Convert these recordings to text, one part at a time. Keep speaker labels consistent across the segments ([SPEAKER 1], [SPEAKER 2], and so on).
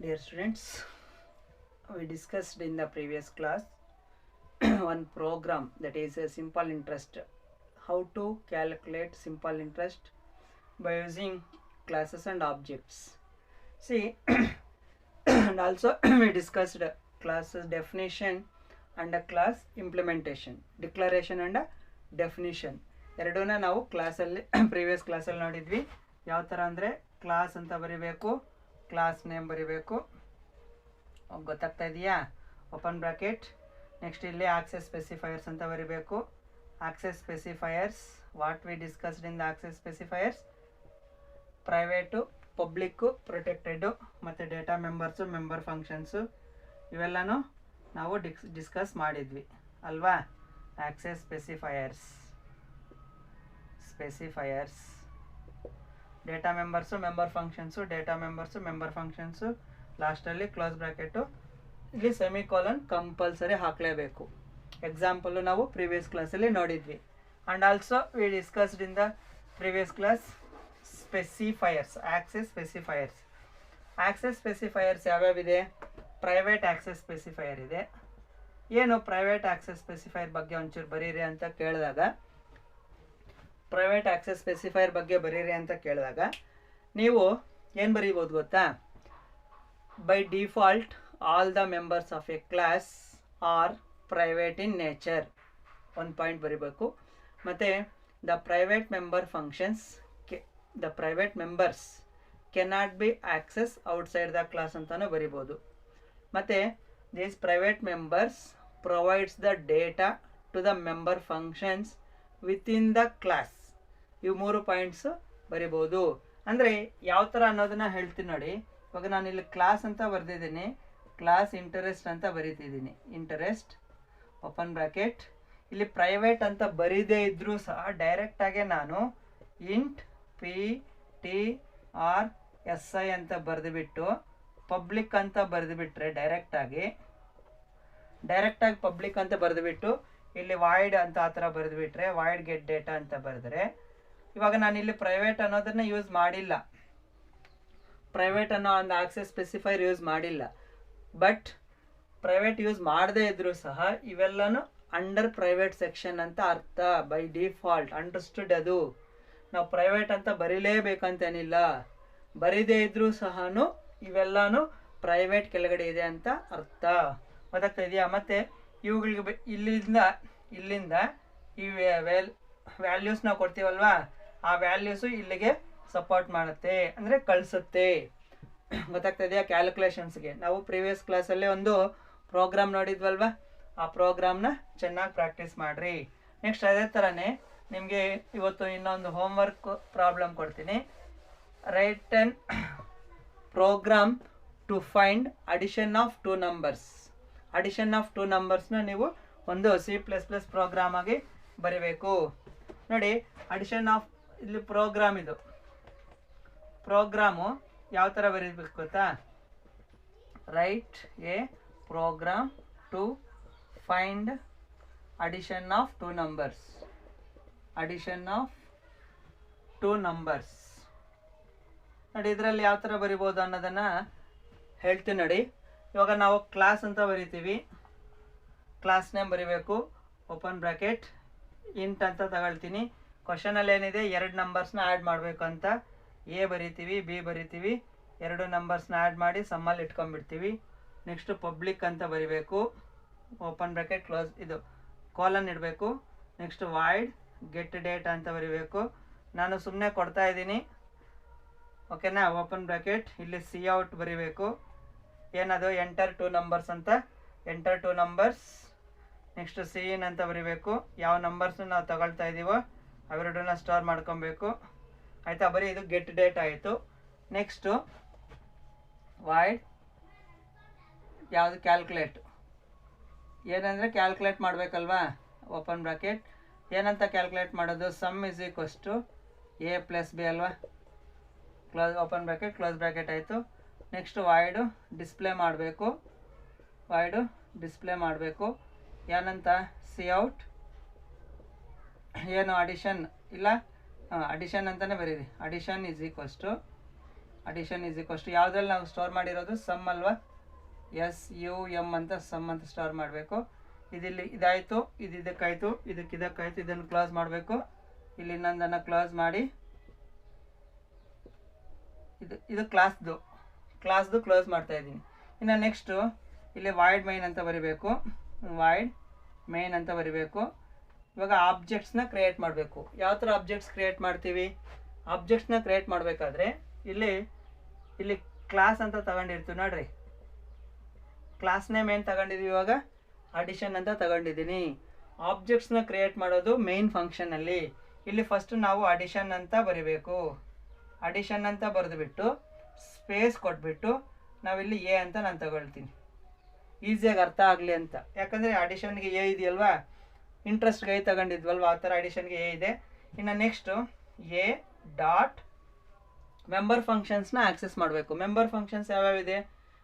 [SPEAKER 1] Dear students, we discussed in the previous class one program, that is a simple interest. How to calculate simple interest by using classes and objects. See, and also we discussed classes definition and a class implementation, declaration and a definition. ಎರಡನ್ನ ನಾವು ಕ್ಲಾಸಲ್ಲಿ previous ಕ್ಲಾಸಲ್ಲಿ ನೋಡಿದ್ವಿ. ಯಾವ ಥರ ಅಂದರೆ class ಅಂತ ಬರಿಬೇಕು, ಕ್ಲಾಸ್ ನೇಮ್ ಬರಿಬೇಕು, ಗೊತ್ತಾಗ್ತಾ ಇದೆಯಾ? Open bracket. ನೆಕ್ಸ್ಟ್ ಇಲ್ಲಿ ಆಕ್ಸೆಸ್ ಸ್ಪೆಸಿಫೈಯರ್ಸ್ ಅಂತ ಬರಿಬೇಕು. Access specifiers, what we discussed in the access specifiers, private, public, protected ಮತ್ತು ಡೇಟಾ ಮೆಂಬರ್ಸು, ಮೆಂಬರ್ ಫಂಕ್ಷನ್ಸು, ಇವೆಲ್ಲನೂ ನಾವು ಡಿಸ್ಕಸ್ ಮಾಡಿದ್ವಿ ಅಲ್ವಾ? Access specifiers, data members, member functions, data members, member functions, ಲಾಸ್ಟಲ್ಲಿ close bracket, ಇಲ್ಲಿ semicolon compulsory ಹಾಕಲೇಬೇಕು. Example ನಾವು previous ಕ್ಲಾಸಲ್ಲಿ ನೋಡಿದ್ವಿ. And also we discussed in the previous class specifiers, access specifiers. Access specifiers ಯಾವ್ಯಾವಿದೆ? ಪ್ರೈವೇಟ್ ಆಕ್ಸೆಸ್ ಸ್ಪೆಸಿಫೈಯರ್ ಇದೆ. ಏನು private access specifier ಬಗ್ಗೆ ಒಂಚೂರು ಬರೀರಿ ಅಂತ ಕೇಳಿದಾಗ, ಪ್ರೈವೇಟ್ ಆಕ್ಸೆಸ್ ಸ್ಪೆಸಿಫೈಯರ್ ಬಗ್ಗೆ ಬರೀರಿ ಅಂತ ಕೇಳಿದಾಗ ನೀವು ಏನು ಬರೀಬೋದು ಗೊತ್ತಾ? By default all the members of a class are private in nature, ಒಂದು ಪಾಯಿಂಟ್ ಬರೀಬೇಕು. ಮತ್ತು the private member functions, the private members cannot be access outside the class ಅಂತಲೂ ಬರಿಬೋದು. ಮತ್ತು these private members provides the data to the member functions within the class. ಇವು 3 points ಬರಿಬೋದು. ಅಂದರೆ ಯಾವ ಥರ ಅನ್ನೋದನ್ನು ಹೇಳ್ತೀನಿ ನೋಡಿ. ಇವಾಗ ನಾನು ಇಲ್ಲಿ ಕ್ಲಾಸ್ ಅಂತ ಬರೆದಿದ್ದೀನಿ, ಕ್ಲಾಸ್ ಇಂಟರೆಸ್ಟ್ ಅಂತ ಬರೀತಿದ್ದೀನಿ. Interest, open bracket. ಇಲ್ಲಿ ಪ್ರೈವೇಟ್ ಅಂತ ಬರೀದೇ ಇದ್ದರೂ ಸಹ ಡೈರೆಕ್ಟಾಗೆ ನಾನು ಇಂಟ್ PTRSI ಅಂತ ಬರೆದುಬಿಟ್ಟು ಪಬ್ಲಿಕ್ ಅಂತ ಬರೆದುಬಿಟ್ರೆ ಡೈರೆಕ್ಟಾಗಿ ಪಬ್ಲಿಕ್ ಅಂತ ಬರೆದುಬಿಟ್ಟು ಇಲ್ಲಿ ವಾಯ್ಡ್ ಅಂತ ಆ ಥರ ಬರೆದುಬಿಟ್ರೆ, ವಾಯ್ಡ್ ಗೆಟ್ ಡೇಟಾ ಅಂತ ಬರೆದ್ರೆ, ಇವಾಗ ನಾನು ಇಲ್ಲಿ ಪ್ರೈವೇಟ್ ಅನ್ನೋದನ್ನು ಯೂಸ್ ಮಾಡಿಲ್ಲ, ಪ್ರೈವೇಟ್ ಅನ್ನೋ ಒಂದು ಆಕ್ಸೆಸ್ ಸ್ಪೆಸಿಫೈರ್ ಯೂಸ್ ಮಾಡಿಲ್ಲ. ಬಟ್ ಪ್ರೈವೇಟ್ ಯೂಸ್ ಮಾಡದೇ ಇದ್ದರೂ ಸಹ ಇವೆಲ್ಲನೂ ಅಂಡರ್ ಪ್ರೈವೇಟ್ ಸೆಕ್ಷನ್ ಅಂತ ಅರ್ಥ. By default understood. ಅದು ನಾವು ಪ್ರೈವೇಟ್ ಅಂತ ಬರೀಲೇಬೇಕಂತೇನಿಲ್ಲ, ಬರೀದೇ ಇದ್ದರೂ ಸಹ ಇವೆಲ್ಲನೂ ಪ್ರೈವೇಟ್ ಕೆಳಗಡೆ ಇದೆ ಅಂತ ಅರ್ಥ. ಗೊತ್ತಾಗ್ತಾ ಇದೆಯಾ? ಮತ್ತು ಇವುಗಳಿಗೆ ಇಲ್ಲಿಂದ ಈ ವ್ಯಾಲ್ಯೂಸ್ ನಾವು ಕೊಡ್ತೀವಲ್ವಾ, ಆ ವ್ಯಾಲ್ಯೂಸು ಇಲ್ಲಿಗೆ ಸಪೋರ್ಟ್ ಮಾಡುತ್ತೆ, ಅಂದರೆ ಕಳಿಸುತ್ತೆ. ಗೊತ್ತಾಗ್ತಾ ಇದೆಯಾ? ಕ್ಯಾಲ್ಕುಲೇಷನ್ಸ್ಗೆ ನಾವು ಪ್ರೀವಿಯಸ್ ಕ್ಲಾಸಲ್ಲೇ ಒಂದು ಪ್ರೋಗ್ರಾಮ್ ನೋಡಿದ್ವಲ್ವ, ಆ ಪ್ರೋಗ್ರಾಮ್ನ ಚೆನ್ನಾಗಿ ಪ್ರಾಕ್ಟೀಸ್ ಮಾಡಿರಿ. ನೆಕ್ಸ್ಟ್ ಅದೇ ಥರನೇ ನಿಮಗೆ ಇವತ್ತು ಇನ್ನೊಂದು ಹೋಮ್ವರ್ಕ್ ಪ್ರಾಬ್ಲಮ್ ಕೊಡ್ತೀನಿ. Write an program to find addition of 2 numbers. Addition of 2 ನಂಬರ್ಸ್ನ ನೀವು ಒಂದು C++ ಪ್ರೋಗ್ರಾಮ್ ಆಗಿ ಬರೀಬೇಕು. ನೋಡಿ, ಅಡಿಷನ್ ಆಫ್, ಇಲ್ಲಿ ಪ್ರೋಗ್ರಾಮ್, ಇದು ಪ್ರೋಗ್ರಾಮು ಯಾವ ಥರ ಬರೀಬೇಕು ಗೊತ್ತಾ? Write a program to find addition of 2 numbers. Addition of 2 numbers ನೋಡಿ, ಇದರಲ್ಲಿ ಯಾವ ಥರ ಬರಿಬೋದು ಅನ್ನೋದನ್ನು ಹೇಳ್ತೀನಿ ನೋಡಿ. ಇವಾಗ ನಾವು ಕ್ಲಾಸ್ ಅಂತ ಬರಿತೀವಿ, ಕ್ಲಾಸ್ ನೇಮ್ ಬರಿಬೇಕು, ಓಪನ್ ಬ್ರಾಕೆಟ್. ಇಂಟ್ ಅಂತ ತಗೊಳ್ತೀನಿ. ಕ್ವಶನಲ್ಲಿ ಏನಿದೆ, 2 ನಂಬರ್ಸ್ನ ಆ್ಯಡ್ ಮಾಡಬೇಕು ಅಂತ ಎ ಬರಿತೀವಿ, ಬಿ ಬರಿತೀವಿ, 2 ನಂಬರ್ಸ್ನ ಆ್ಯಡ್ ಮಾಡಿ ಸಮ್ಮಲ್ಲಿ ಇಟ್ಕೊಂಡ್ಬಿಡ್ತೀವಿ. ನೆಕ್ಸ್ಟು ಪಬ್ಲಿಕ್ ಅಂತ ಬರಿಬೇಕು, ಓಪನ್ ಬ್ರಾಕೆಟ್ ಕ್ಲೋಸ್, ಇದು ಕಾಲನ್ ಇಡಬೇಕು. ನೆಕ್ಸ್ಟ್ ವಾಯ್ಡ್ ಗೆಟ್ ಡೇಟಾ ಅಂತ ಬರಿಬೇಕು. ನಾನು ಸುಮ್ಮನೆ ಕೊಡ್ತಾ ಇದ್ದೀನಿ, ಓಕೆನಾ? Open bracket. ಇಲ್ಲಿ ಸಿ ಔಟ್ ಬರಿಬೇಕು. ಏನದು? ಎಂಟರ್ 2 ನಂಬರ್ಸ್ ಅಂತ, ಎಂಟರ್ 2 ನಂಬರ್ಸ್. ನೆಕ್ಸ್ಟ್ ಸಿ ಇನ್ ಅಂತ ಬರಿಬೇಕು. ಯಾವ ನಂಬರ್ಸ್ನ ನಾವು ತಗೊಳ್ತಾ ಇದ್ದೀವೋ ಅವೆರಡನ್ನ ಸ್ಟೋರ್ ಮಾಡ್ಕೊಬೇಕು. ಆಯಿತಾ? ಬರೀ ಇದು ಗೆಟ್ ಡೇಟ್ ಆಯಿತು. ನೆಕ್ಸ್ಟು ವಾಯ್ಡ್ ಯಾವುದು? ಕ್ಯಾಲ್ಕುಲೇಟ್. ಏನಂದರೆ ಕ್ಯಾಲ್ಕುಲೇಟ್ ಮಾಡಬೇಕಲ್ವಾ? Open bracket. ಏನಂತ ಕ್ಯಾಲ್ಕುಲೇಟ್ ಮಾಡೋದು? Sum is equals to A + B ಅಲ್ವಾ? Close, open bracket, close bracket ಆಯಿತು. ನೆಕ್ಸ್ಟ್ ವಾಯ್ಡು ಡಿಸ್ಪ್ಲೇ ಮಾಡಬೇಕು. ವಾಯ್ಡು ಡಿಸ್ಪ್ಲೇ ಮಾಡಬೇಕು. ಏನಂತ? C out. ಏನು? ಅಡಿಷನ್ ಇಲ್ಲ, ಅಡಿಷನ್ ಅಂತಲೇ ಬರೀರಿ. Addition is equals to addition is equals to ಯಾವುದ್ರಲ್ಲಿ ನಾವು ಸ್ಟೋರ್ ಮಾಡಿರೋದು ಸಮ್ ಅಲ್ವಾ, SUM ಅಂತ ಸಮ್ ಅಂತ ಸ್ಟೋರ್ ಮಾಡಬೇಕು. ಇದಿಲ್ಲಿ ಇದಾಯಿತು, ಇದಕ್ಕಾಯಿತು, ಇದಕ್ಕಾಯಿತು, ಇದನ್ನು ಕ್ಲೋಸ್ ಮಾಡಬೇಕು. ಇಲ್ಲಿ ಇನ್ನೊಂದನ್ನು ಕ್ಲೋಸ್ ಮಾಡಿ ಇದು ಕ್ಲಾಸ್ದು ಕ್ಲೋಸ್ ಮಾಡ್ತಾ ಇದ್ದೀನಿ. ಇನ್ನು ನೆಕ್ಸ್ಟು ಇಲ್ಲಿ ವಾಯ್ಡ್ ಮೈನ್ ಅಂತ ಬರಿಬೇಕು, ವಾಯ್ಡ್ ಮೇನ್ ಅಂತ ಬರಿಬೇಕು. ಇವಾಗ ಆಬ್ಜೆಕ್ಟ್ಸ್ನ ಕ್ರಿಯೇಟ್ ಮಾಡಬೇಕು. ಯಾವ ಥರ ಆಬ್ಜೆಕ್ಟ್ಸ್ ಕ್ರಿಯೇಟ್ ಮಾಡ್ತೀವಿ? ಆಬ್ಜೆಕ್ಟ್ಸ್ನ ಕ್ರಿಯೇಟ್ ಮಾಡಬೇಕಾದ್ರೆ ಇಲ್ಲಿ ಕ್ಲಾಸ್ ಅಂತ ತಗೊಂಡಿರ್ತೀವಿ ನೋಡ್ರಿ. ಕ್ಲಾಸ್ ನೇಮ್ ಏನು ತಗೊಂಡಿದ್ದೀವಿ ಇವಾಗ? ಅಡಿಷನ್ ಅಂತ ತಗೊಂಡಿದ್ದೀನಿ. ಆಬ್ಜೆಕ್ಟ್ಸ್ನ ಕ್ರಿಯೇಟ್ ಮಾಡೋದು ಮೇನ್ ಫಂಕ್ಷನಲ್ಲಿ. ಇಲ್ಲಿ ಫಸ್ಟ್ ನಾವು ಅಡಿಷನ್ ಅಂತ ಬರಿಬೇಕು. ಅಡಿಷನ್ ಅಂತ ಬರೆದುಬಿಟ್ಟು ಸ್ಪೇಸ್ ಕೊಟ್ಬಿಟ್ಟು ನಾವಿಲ್ಲಿ ಎ ಅಂತ ನಾನು ತಗೊಳ್ತೀನಿ, ಈಸಿಯಾಗಿ ಅರ್ಥ ಆಗಲಿ ಅಂತ. ಯಾಕಂದರೆ ಅಡಿಷನ್ಗೆ ಎ ಇದೆಯಲ್ವಾ, ಇಂಟ್ರೆಸ್ಟ್ಗೆ ಐ ತಗೊಂಡಿದ್ವಲ್ವ, ಆ ಥರ ಅಡಿಷನ್ಗೆ ಎ ಇದೆ. ಇನ್ನು ನೆಕ್ಸ್ಟು ಎ ಡಾಟ್ ಮೆಂಬರ್ ಫಂಕ್ಷನ್ಸ್ನ ಆಕ್ಸೆಸ್ ಮಾಡಬೇಕು. ಮೆಂಬರ್ ಫಂಕ್ಷನ್ಸ್ ಯಾವ್ಯಾವಿದೆ?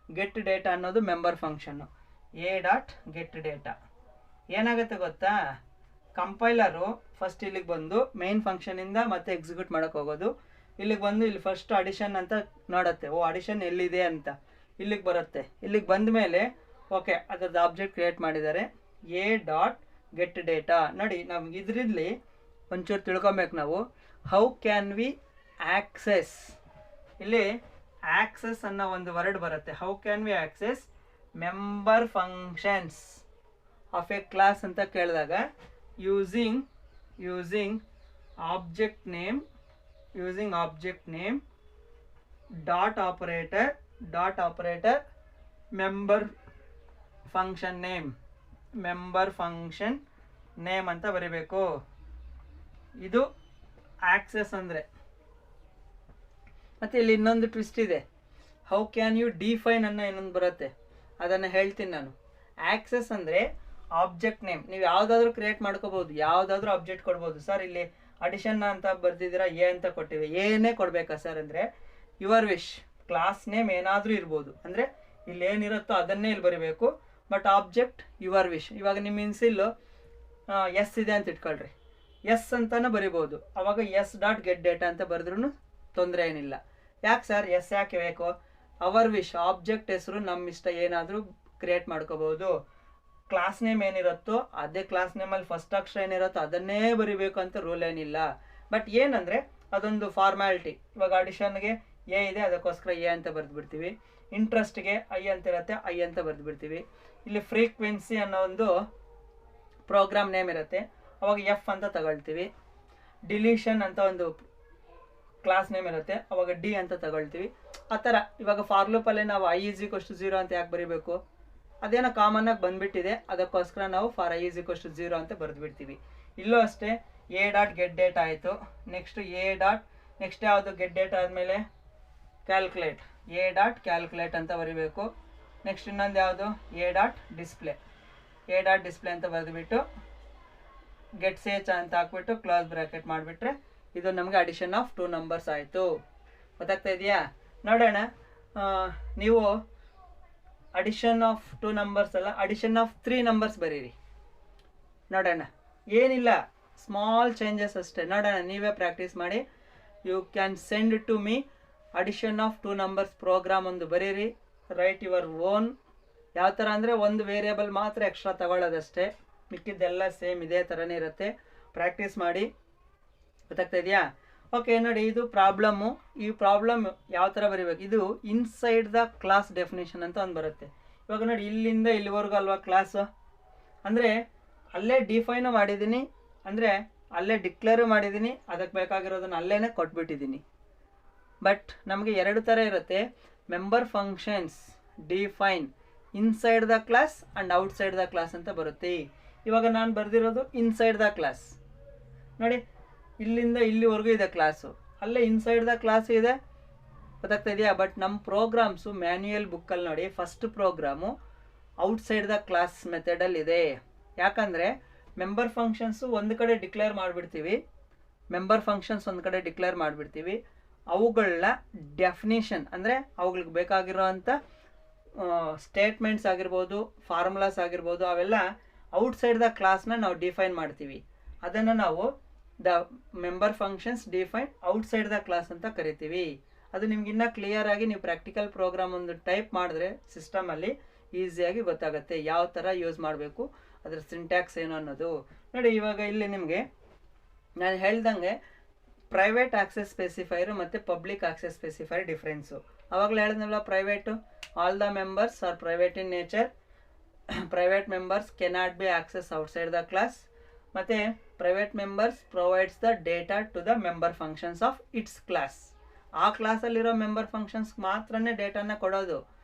[SPEAKER 1] ಗೆಟ್ ಡೇಟಾ ಅನ್ನೋದು member function. A dot get data ಏನಾಗುತ್ತೆ ಗೊತ್ತಾ? ಕಂಪೈಲರು ಫಸ್ಟ್ ಇಲ್ಲಿಗೆ ಬಂದು ಮೇನ್ ಫಂಕ್ಷನಿಂದ ಮತ್ತೆ ಎಕ್ಸಿಕ್ಯೂಟ್ ಮಾಡೋಕ್ಕೆ ಹೋಗೋದು. ಇಲ್ಲಿಗೆ ಬಂದು ಇಲ್ಲಿ ಫಸ್ಟ್ ಅಡಿಷನ್ ಅಂತ ನೋಡುತ್ತೆ, ಓ ಅಡಿಷನ್ ಎಲ್ಲಿದೆ ಅಂತ ಇಲ್ಲಿಗೆ ಬರುತ್ತೆ. ಇಲ್ಲಿಗೆ ಬಂದ ಮೇಲೆ ಓಕೆ ಅದರದ್ದು ಆಬ್ಜೆಕ್ಟ್ ಕ್ರಿಯೇಟ್ ಮಾಡಿದ್ದಾರೆ, ಎ ಡಾಟ್ ಗೆಟ್ ಡೇಟಾ. ನೋಡಿ ನಮ್ಗೆ ಇದರಲ್ಲಿ ಒಂಚೂರು ತಿಳ್ಕೊಬೇಕು ನಾವು. ಹೌ ಕ್ಯಾನ್ ವಿ ಆಕ್ಸೆಸ್, ಇಲ್ಲಿ ಆಕ್ಸೆಸ್ ಅನ್ನೋ ಒಂದು ವರ್ಡ್ ಬರುತ್ತೆ. How can we access member functions of a class ಅಂತ ಕೇಳಿದಾಗ using object name dot operator member function name ಅಂತ ಬರೀಬೇಕು. ಇದು ಆಕ್ಸೆಸ್ ಅಂದರೆ. ಮತ್ತು ಇಲ್ಲಿ ಇನ್ನೊಂದು ಟ್ವಿಸ್ಟ್ ಇದೆ, ಹೌ ಕ್ಯಾನ್ ಯು ಡಿಫೈನ್ ಅನ್ನೋ ಇನ್ನೊಂದು ಬರುತ್ತೆ, ಅದನ್ನು ಹೇಳ್ತೀನಿ ನಾನು. ಆಕ್ಸೆಸ್ ಅಂದರೆ ಆಬ್ಜೆಕ್ಟ್ ನೇಮ್. ನೀವು ಯಾವುದಾದ್ರೂ ಕ್ರಿಯೇಟ್ ಮಾಡ್ಕೋಬೋದು, ಯಾವುದಾದ್ರೂ ಆಬ್ಜೆಕ್ಟ್ ಕೊಡ್ಬೋದು. ಸರ್ ಇಲ್ಲಿ ಅಡಿಷನ್ ಅಂತ ಬರ್ದಿದ್ದೀರಾ, ಎ ಅಂತ ಕೊಟ್ಟಿವಿ, ಏನೇ ಕೊಡಬೇಕಾ ಸರ್ ಅಂದರೆ ಯುವರ್ ವಿಶ್. ಕ್ಲಾಸ್ ನೇಮ್ ಏನಾದರೂ ಇರ್ಬೋದು, ಅಂದರೆ ಇಲ್ಲಿ ಏನಿರುತ್ತೋ ಅದನ್ನೇ ಇಲ್ಲಿ ಬರೀಬೇಕು. But object your wish. ಇವಾಗ ನಿಮ್ಮ ಇನ್ಸಿಲ್ಲು ಎಸ್ ಇದೆ ಅಂತ ಇಟ್ಕೊಳ್ರಿ, ಎಸ್ ಅಂತಲೇ ಬರಿಬೋದು. ಅವಾಗ ಎಸ್ ಡಾಟ್ ಗೆಟ್ ಡೇಟಾ ಅಂತ ಬರೆದ್ರೂ ತೊಂದರೆ ಏನಿಲ್ಲ. ಯಾಕೆ ಸರ್ ಎಸ್ ಯಾಕೆ ಬೇಕು? ಅವರ್ ವಿಶ್, ಆಬ್ಜೆಕ್ಟ್ ಹೆಸರು ನಮ್ಮ ಇಷ್ಟ ಏನಾದರೂ ಕ್ರಿಯೇಟ್ ಮಾಡ್ಕೋಬೋದು. ಕ್ಲಾಸ್ ನೇಮ್ ಏನಿರುತ್ತೋ ಅದೇ ಕ್ಲಾಸ್ ನೇಮಲ್ಲಿ ಫಸ್ಟ್ ಅಕ್ಷರ ಏನಿರುತ್ತೋ ಅದನ್ನೇ ಬರಿಬೇಕು ಅಂತ ರೂಲ್ ಏನಿಲ್ಲ. ಬಟ್ ಏನಂದರೆ ಅದೊಂದು ಫಾರ್ಮ್ಯಾಲಿಟಿ. ಇವಾಗ ಅಡಿಷನ್ಗೆ ಎ ಇದೆ, ಅದಕ್ಕೋಸ್ಕರ ಎ ಅಂತ ಬರೆದುಬಿಡ್ತೀವಿ. ಇಂಟ್ರೆಸ್ಟ್ಗೆ ಐ ಅಂತ ಇರುತ್ತೆ, ಐ ಅಂತ ಬರೆದುಬಿಡ್ತೀವಿ. ಇಲ್ಲಿ ಫ್ರೀಕ್ವೆನ್ಸಿ ಅನ್ನೋ ಒಂದು ಪ್ರೋಗ್ರಾಮ್ ನೇಮ್ ಇರುತ್ತೆ, ಅವಾಗ ಎಫ್ ಅಂತ ತಗೊಳ್ತೀವಿ. ಡಿಲೀಷನ್ ಅಂತ ಒಂದು ಕ್ಲಾಸ್ ನೇಮ್ ಇರುತ್ತೆ, ಅವಾಗ ಡಿ ಅಂತ ತಗೊಳ್ತೀವಿ. ಆ ಥರ ಇವಾಗ ಫಾರ್ಲೂಪಲ್ಲೇ ನಾವು ಐ ಈಸ್ ಈಕ್ವಲ್ಸ್ ಟು 0 ಅಂತ ಯಾಕೆ ಬರೀಬೇಕು? ಅದೇನೋ ಕಾಮನ್ನಾಗಿ ಬಂದುಬಿಟ್ಟಿದೆ, ಅದಕ್ಕೋಸ್ಕರ ನಾವು for I is equals to 0 ಅಂತ ಬರೆದುಬಿಡ್ತೀವಿ. ಇಲ್ಲೂ ಅಷ್ಟೇ ಎ ಡಾಟ್ ಗೆಟ್ ಡೇಟಾ ಆಯಿತು. ನೆಕ್ಸ್ಟ್ ನೆಕ್ಸ್ಟ್ ಯಾವುದು ಗೆಟ್ ಡೇಟಾ ಆದಮೇಲೆ ಕ್ಯಾಲ್ಕುಲೇಟ್, ಎ ಡಾಟ್ ಕ್ಯಾಲ್ಕುಲೇಟ್ ಅಂತ ಬರೀಬೇಕು. ನೆಕ್ಸ್ಟ್ ಇನ್ನೊಂದು ಯಾವುದು ಎ ಡಾಟ್ ಡಿಸ್ಪ್ಲೇ ಅಂತ ಬರೆದುಬಿಟ್ಟು ಗೆಟ್ ಸೇಚ್ ಅಂತ ಹಾಕ್ಬಿಟ್ಟು ಕ್ಲೋಸ್ ಬ್ರಾಕೆಟ್ ಮಾಡಿಬಿಟ್ರೆ ಇದು ನಮಗೆ ಅಡಿಷನ್ ಆಫ್ 2 ನಂಬರ್ಸ್ ಆಯಿತು. ಗೊತ್ತಾಗ್ತಾ ಇದೆಯಾ? ನೋಡೋಣ, ನೀವು ಅಡಿಷನ್ ಆಫ್ 2 ನಂಬರ್ಸ್ ಅಲ್ಲ, ಅಡಿಷನ್ ಆಫ್ 3 ನಂಬರ್ಸ್ ಬರೀರಿ. ನೋಡೋಣ, ಏನಿಲ್ಲ, ಸ್ಮಾಲ್ ಚೇಂಜಸ್ ಅಷ್ಟೇ. ನೋಡೋಣ, ನೀವೇ ಪ್ರಾಕ್ಟೀಸ್ ಮಾಡಿ. You can send to me addition of 2 numbers program ಒಂದು ಬರೀರಿ. Write your own. ಯಾವ ಥರ ಅಂದರೆ ಒಂದು ವೇರಿಯೇಬಲ್ ಮಾತ್ರ ಎಕ್ಸ್ಟ್ರಾ ತಗೊಳ್ಳೋದಷ್ಟೇ, ಮಿಕ್ಕಿದ್ದೆಲ್ಲ ಸೇಮ್ ಇದೇ ಥರನೇ ಇರುತ್ತೆ. ಪ್ರಾಕ್ಟೀಸ್ ಮಾಡಿ. ಗೊತ್ತಾಗ್ತಾ ಇದೆಯಾ? ಓಕೆ, ನೋಡಿ ಇದು ಪ್ರಾಬ್ಲಮ್ಮು. ಈ ಪ್ರಾಬ್ಲಮ್ ಯಾವ ಥರ ಬರೀಬೇಕು? ಇದು ಇನ್ಸೈಡ್ ದ ಕ್ಲಾಸ್ ಡೆಫಿನೇಷನ್ ಅಂತ ಒಂದು ಬರುತ್ತೆ. ಇವಾಗ ನೋಡಿ, ಇಲ್ಲಿಂದ ಇಲ್ಲಿವರೆಗೂ ಅಲ್ವಾ ಕ್ಲಾಸು, ಅಂದರೆ ಅಲ್ಲೇ ಡಿಫೈನು ಮಾಡಿದ್ದೀನಿ, ಅಂದರೆ ಅಲ್ಲೇ ಡಿಕ್ಲೇರು ಮಾಡಿದ್ದೀನಿ, ಅದಕ್ಕೆ ಬೇಕಾಗಿರೋದನ್ನು ಅಲ್ಲೇ ಕೊಟ್ಬಿಟ್ಟಿದ್ದೀನಿ. ಬಟ್ ನಮಗೆ 2 ಥರ ಇರುತ್ತೆ. Member functions define inside the class and outside the class ಅಂತ ಬರುತ್ತೆ. ಇವಾಗ ನಾನು ಬರೆದಿರೋದು ಇನ್ಸೈಡ್ ದ ಕ್ಲಾಸ್. ನೋಡಿ, ಇಲ್ಲಿಂದ ಇಲ್ಲಿವರೆಗೂ ಇದೆ ಕ್ಲಾಸು, ಅಲ್ಲೇ ಇನ್ಸೈಡ್ ದ ಕ್ಲಾಸ್ ಇದೆ. ಗೊತ್ತಾಗ್ತಾ ಇದೆಯಾ? ಬಟ್ ನಮ್ಮ ಪ್ರೋಗ್ರಾಮ್ಸು ಮ್ಯಾನ್ಯುಯಲ್ ಬುಕ್ಕಲ್ಲಿ ನೋಡಿ, first program outside the class ಮೆಥಡಲ್ಲಿದೆ. ಯಾಕಂದರೆ ಮೆಂಬರ್ ಫಂಕ್ಷನ್ಸು ಒಂದು ಕಡೆ ಡಿಕ್ಲೇರ್ ಮಾಡಿಬಿಡ್ತೀವಿ. ಅವುಗಳನ್ನ ಡೆಫಿನೇಷನ್ ಅಂದರೆ ಅವುಗಳಿಗೆ ಬೇಕಾಗಿರೋವಂಥ ಸ್ಟೇಟ್ಮೆಂಟ್ಸ್ ಆಗಿರ್ಬೋದು, ಫಾರ್ಮುಲಾಸ್ ಆಗಿರ್ಬೋದು, ಅವೆಲ್ಲ ಔಟ್ಸೈಡ್ ದ ಕ್ಲಾಸ್ನ ನಾವು ಡಿಫೈನ್ ಮಾಡ್ತೀವಿ. ಅದನ್ನು ನಾವು the member functions define outside the class ಅಂತ ಕರಿತೀವಿ. ಅದು ನಿಮ್ಗೆ ಇನ್ನೂ ಕ್ಲಿಯರಾಗಿ ನೀವು ಪ್ರಾಕ್ಟಿಕಲ್ ಪ್ರೋಗ್ರಾಮ್ ಒಂದು ಟೈಪ್ ಮಾಡಿದ್ರೆ ಸಿಸ್ಟಮಲ್ಲಿ ಈಸಿಯಾಗಿ ಗೊತ್ತಾಗುತ್ತೆ ಯಾವ ಥರ ಯೂಸ್ ಮಾಡಬೇಕು, ಅದರ ಸಿಂಟ್ಯಾಕ್ಸ್ ಏನು ಅನ್ನೋದು. ನೋಡಿ ಇವಾಗ ಇಲ್ಲಿ ನಿಮಗೆ ನಾನು ಹೇಳ್ದಂಗೆ ಪ್ರೈವೇಟ್ ಆಕ್ಸೆಸ್ ಸ್ಪೆಸಿಫೈರು ಮತ್ತು ಪಬ್ಲಿಕ್ ಆಕ್ಸೆಸ್ ಸ್ಪೆಸಿಫೈರ್ ಡಿಫ್ರೆನ್ಸು. ಆವಾಗಲೇ ಹೇಳಿದ್ನಲ್ಲ, private all the members are private in nature, private members cannot be access outside the class, ಮತ್ತು private members provides the data to the member functions of its class. ಆ ಕ್ಲಾಸಲ್ಲಿರೋ member functions ಮಾತ್ರನೇ ಡೇಟಾನ ಕೊಡೋದು,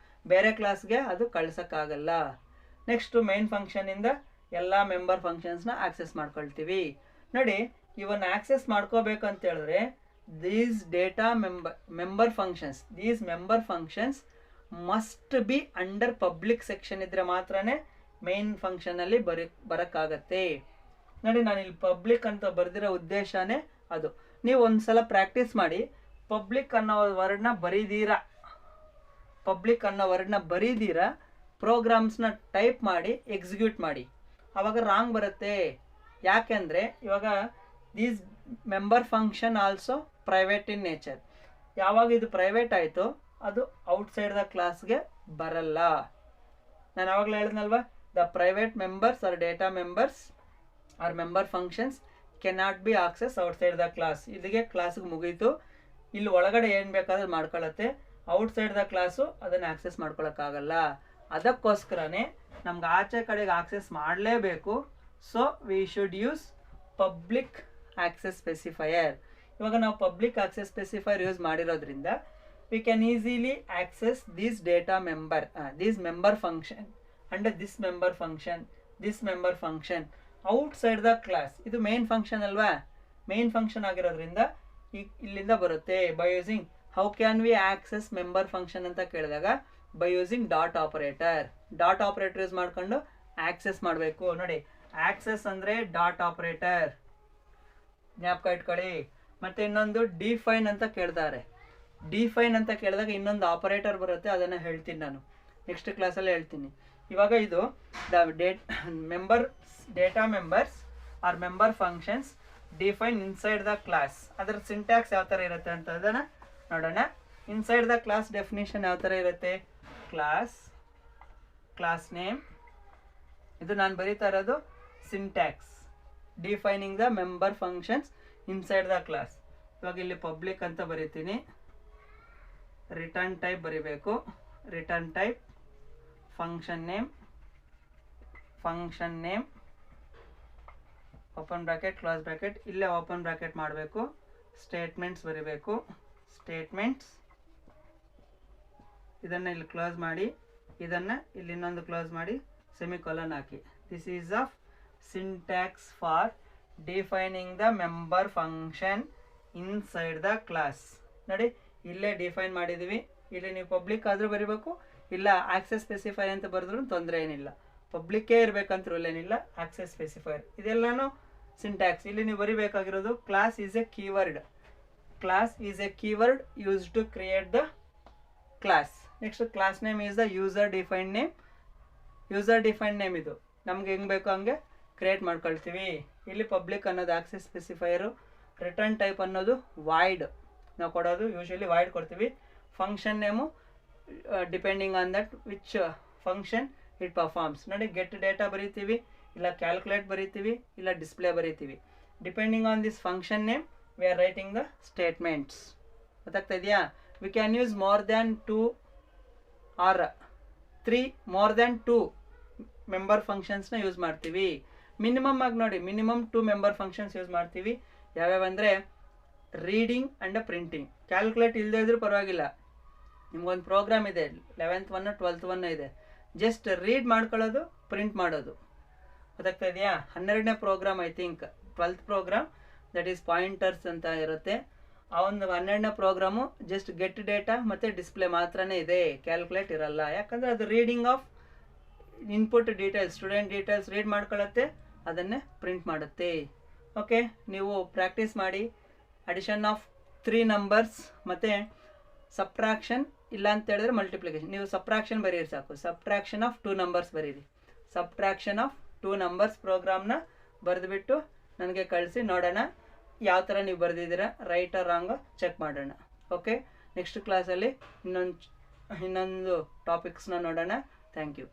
[SPEAKER 1] ಬೇರೆ ಕ್ಲಾಸ್ಗೆ ಅದು ಕಳ್ಸೋಕ್ಕಾಗಲ್ಲ. ನೆಕ್ಸ್ಟು ಮೈನ್ ಫಂಕ್ಷನಿಂದ ಎಲ್ಲ member ಫಂಕ್ಷನ್ಸ್ನ ಆಕ್ಸೆಸ್ ಮಾಡ್ಕೊಳ್ತೀವಿ. ನೋಡಿ ಇವನ್ನ ಆಕ್ಸೆಸ್ ಮಾಡ್ಕೋಬೇಕಂತ ಹೇಳಿದ್ರೆ these data member functions must be under public section ಇದ್ರೆ ಮಾತ್ರನೇ ಮೈನ್ ಫಂಕ್ಷನಲ್ಲಿ ಬರೋಕ್ಕಾಗತ್ತೆ. ನೋಡಿ ನಾನು ಇಲ್ಲಿ ಪಬ್ಲಿಕ್ ಅಂತ ಬರೆದಿರೋ ಉದ್ದೇಶನೇ ಅದು. ನೀವು ಒಂದ್ಸಲ ಪ್ರಾಕ್ಟೀಸ್ ಮಾಡಿ, ಪಬ್ಲಿಕ್ ಅನ್ನೋ ವರ್ಡ್ನ ಬರೀದೀರಾ ಪ್ರೋಗ್ರಾಮ್ಸ್ನ ಟೈಪ್ ಮಾಡಿ ಎಕ್ಸಿಕ್ಯೂಟ್ ಮಾಡಿ, ಆವಾಗ ರಾಂಗ್ ಬರುತ್ತೆ. ಯಾಕೆಂದರೆ ಇವಾಗ these member function also private in nature. ಯಾವಾಗ ಇದು ಪ್ರೈವೇಟ್ ಆಯಿತು ಅದು ಔಟ್ಸೈಡ್ ದ ಕ್ಲಾಸ್ಗೆ ಬರಲ್ಲ. ನಾನು ಆವಾಗಲೇ ಹೇಳಿದ್ನಲ್ವ, the private members are data members are member functions cannot be access outside the class. ಇಲ್ಲಿಗೆ ಕ್ಲಾಸ್ಗೆ ಮುಗೀತು. ಇಲ್ಲಿ ಒಳಗಡೆ ಏನು ಬೇಕಾದ್ರೂ ಮಾಡ್ಕೊಳ್ಳುತ್ತೆ, ಔಟ್ಸೈಡ್ ದ ಕ್ಲಾಸು ಅದನ್ನು ಆಕ್ಸೆಸ್ ಮಾಡ್ಕೊಳಕ್ಕಾಗಲ್ಲ. ಅದಕ್ಕೋಸ್ಕರನೇ ನಮ್ಗೆ ಆಚೆ ಕಡೆಗೆ ಆಕ್ಸೆಸ್ ಮಾಡಲೇಬೇಕು. So we should use public access specifier. ಇವಾಗ ನಾವು ಪಬ್ಲಿಕ್ ಆಕ್ಸೆಸ್ ಸ್ಪೆಸಿಫೈಯರ್ ಯೂಸ್ ಮಾಡಿರೋದ್ರಿಂದ we can easily access this member function and this member function outside the class. ಇದು ಮೇನ್ ಫಂಕ್ಷನ್ ಅಲ್ವಾ, ಮೇನ್ ಫಂಕ್ಷನ್ ಆಗಿರೋದ್ರಿಂದ ಇಲ್ಲಿಂದ ಬರುತ್ತೆ. By using how can we access member function ಅಂತ ಕೇಳಿದಾಗ by using dot operator use ಮಾಡ್ಕೊಂಡು access ಮಾಡಬೇಕು. ನೋಡಿ ಆಕ್ಸೆಸ್ ಅಂದರೆ ಡಾಟ್ ಆಪರೇಟರ್, ಜ್ಞಾಪಕ ಇಟ್ಕೊಳ್ಳಿ. ಮತ್ತೆ ಇನ್ನೊಂದು ಡಿಫೈನ್ ಅಂತ ಕೇಳ್ತಾರೆ. ಡಿಫೈನ್ ಅಂತ ಕೇಳಿದಾಗ ಇನ್ನೊಂದು ಆಪರೇಟರ್ ಬರುತ್ತೆ, ಅದನ್ನು ಹೇಳ್ತೀನಿ ನಾನು ನೆಕ್ಸ್ಟ್ ಕ್ಲಾಸಲ್ಲಿ ಹೇಳ್ತೀನಿ. ಇವಾಗ ಇದು data members are member functions define inside the class. ಅದರ ಸಿಂಟ್ಯಾಕ್ಸ್ ಯಾವ ಥರ ಇರುತ್ತೆ ಅಂತ ಅದನ್ನು ನೋಡೋಣ. ಇನ್ಸೈಡ್ ದ ಕ್ಲಾಸ್ ಡೆಫಿನೇಷನ್ ಯಾವ ಥರ ಇರುತ್ತೆ, ಕ್ಲಾಸ್ ನೇಮ್, ಇದು ನಾನು ಬರೀತಾ ಇರೋದು syntax, defining the member functions inside the class. ಇವಾಗ ಇಲ್ಲಿ ಪಬ್ಲಿಕ್ ಅಂತ ಬರೀತೀನಿ, ರಿಟರ್ನ್ ಟೈಪ್ ಬರೀಬೇಕು, return type function name open bracket close bracket, ಇಲ್ಲೇ ಓಪನ್ ಬ್ರಾಕೆಟ್ ಮಾಡಬೇಕು. ಸ್ಟೇಟ್ಮೆಂಟ್ಸ್ ಬರೀಬೇಕು, ಸ್ಟೇಟ್ಮೆಂಟ್ಸ್, ಇದನ್ನು ಇಲ್ಲಿ ಕ್ಲೋಸ್ ಮಾಡಿ, ಇದನ್ನು ಇಲ್ಲಿ ಇನ್ನೊಂದು ಕ್ಲೋಸ್ ಮಾಡಿ semicolon hockey. This is of syntax for defining the member function inside the class. ನೋಡಿ ಇಲ್ಲೇ ಡಿಫೈನ್ ಮಾಡಿದ್ದೀವಿ. ಇಲ್ಲಿ ನೀವು ಪಬ್ಲಿಕ್ ಆದರೂ ಬರೀಬೇಕು, ಇಲ್ಲ ಆಕ್ಸೆಸ್ ಸ್ಪೆಸಿಫೈರ್ ಅಂತ ಬರೆದ್ರೂ ತೊಂದರೆ ಏನಿಲ್ಲ. ಪಬ್ಲಿಕ್ಕೇ ಇರಬೇಕಂತ ರೂಲ್ ಏನಿಲ್ಲ, ಆಕ್ಸೆಸ್ ಸ್ಪೆಸಿಫೈರ್ ಇದೆಲ್ಲನೂ ಸಿಂಟ್ಯಾಕ್ಸ್. ಇಲ್ಲಿ ನೀವು ಬರೀಬೇಕಾಗಿರೋದು class is a keyword use to create the class. Next class name is the user defined name. ಇದು ನಮ್ಗೆ ಹೆಂಗೆ ಬೇಕೋ ಹಂಗೆ ಕ್ರಿಯೇಟ್ ಮಾಡ್ಕೊಳ್ತೀವಿ. ಇಲ್ಲಿ ಪಬ್ಲಿಕ್ ಅನ್ನೋದು ಆಕ್ಸೆಸ್ ಸ್ಪೆಸಿಫೈರು, ರಿಟರ್ನ್ ಟೈಪ್ ಅನ್ನೋದು ವಾಯ್ಡ್ ನಾವು ಕೊಡೋದು, ಯೂಶಲಿ ವಾಯ್ಡ್ ಕೊಡ್ತೀವಿ. Function name depending on that which function it performs. ನೋಡಿ ಗೆಟ್ ಡೇಟಾ ಬರೀತೀವಿ, ಇಲ್ಲ ಕ್ಯಾಲ್ಕುಲೇಟ್ ಬರೀತೀವಿ, ಇಲ್ಲ ಡಿಸ್ಪ್ಲೇ ಬರೀತೀವಿ. Depending on this function name we are writing the statements. ಗೊತ್ತಾಗ್ತಾ ಇದೆಯಾ? We can use more than 2 or 3 member ಫಂಕ್ಷನ್ಸ್ನ ಯೂಸ್ ಮಾಡ್ತೀವಿ. ಮಿನಿಮಮ್ ಆಗಿ ನೋಡಿ, ಮಿನಿಮಮ್ 2 ಮೆಂಬರ್ ಫಂಕ್ಷನ್ಸ್ ಯೂಸ್ ಮಾಡ್ತೀವಿ. ಯಾವ್ಯಾವಂದರೆ ರೀಡಿಂಗ್ ಆ್ಯಂಡ್ ಪ್ರಿಂಟಿಂಗ್. ಕ್ಯಾಲ್ಕುಲೇಟ್ ಇಲ್ಲದೆ ಇದ್ರೂ ಪರವಾಗಿಲ್ಲ, ನಿಮ್ಗೊಂದು ಪ್ರೋಗ್ರಾಮ್ ಇದೆ, 11th 1 12th 1 ಇದೆ, ಜಸ್ಟ್ ರೀಡ್ ಮಾಡ್ಕೊಳ್ಳೋದು, ಪ್ರಿಂಟ್ ಮಾಡೋದು. ಗೊತ್ತಾಗ್ತಾ ಇದೆಯಾ? 12ನೇ program I think 12th program, that is pointers ಅಂತ ಇರುತ್ತೆ. ಆ ಒಂದು 12ನೇ ಪ್ರೋಗ್ರಾಮು ಜಸ್ಟ್ ಗೆಟ್ ಡೇಟಾ ಮತ್ತು ಡಿಸ್ಪ್ಲೇ ಮಾತ್ರನೇ ಇದೆ, ಕ್ಯಾಲ್ಕುಲೇಟ್ ಇರಲ್ಲ. ಯಾಕಂದರೆ ಅದು reading of input details, student details read ಮಾಡ್ಕೊಳ್ಳುತ್ತೆ, ಅದನ್ನೇ ಪ್ರಿಂಟ್ ಮಾಡುತ್ತೆ. ಓಕೆ, ನೀವು ಪ್ರಾಕ್ಟೀಸ್ ಮಾಡಿ. ಅಡಿಷನ್ ಆಫ್ 3 ನಂಬರ್ಸ್ ಮತ್ತು ಸಬ್ಟ್ರಾಕ್ಷನ್, ಇಲ್ಲ ಅಂತ ಹೇಳಿದ್ರೆ ಮಲ್ಟಿಪ್ಲಿಕೇಶನ್. ನೀವು ಸಬ್ಟ್ರಾಕ್ಷನ್ ಬರೀರಿ ಸಾಕು, ಸಬ್ಟ್ರಾಕ್ಷನ್ ಆಫ್ 2 ನಂಬರ್ಸ್ ಬರೀರಿ. ಸಬ್ಟ್ರಾಕ್ಷನ್ ಆಫ್ 2 ನಂಬರ್ಸ್ ಪ್ರೋಗ್ರಾಮ್ನ ಬರೆದುಬಿಟ್ಟು ನನಗೆ ಕಳಿಸಿ, ನೋಡೋಣ ಯಾವ ಥರ ನೀವು ಬರೆದಿದ್ದೀರಾ, ರೈಟ್ ಆರ್ ರಾಂಗ್ ಚೆಕ್ ಮಾಡೋಣ. ಓಕೆ, ನೆಕ್ಸ್ಟ್ ಕ್ಲಾಸಲ್ಲಿ ಇನ್ನೊಂದು ಟಾಪಿಕ್ಸ್ನ ನೋಡೋಣ. Thank you.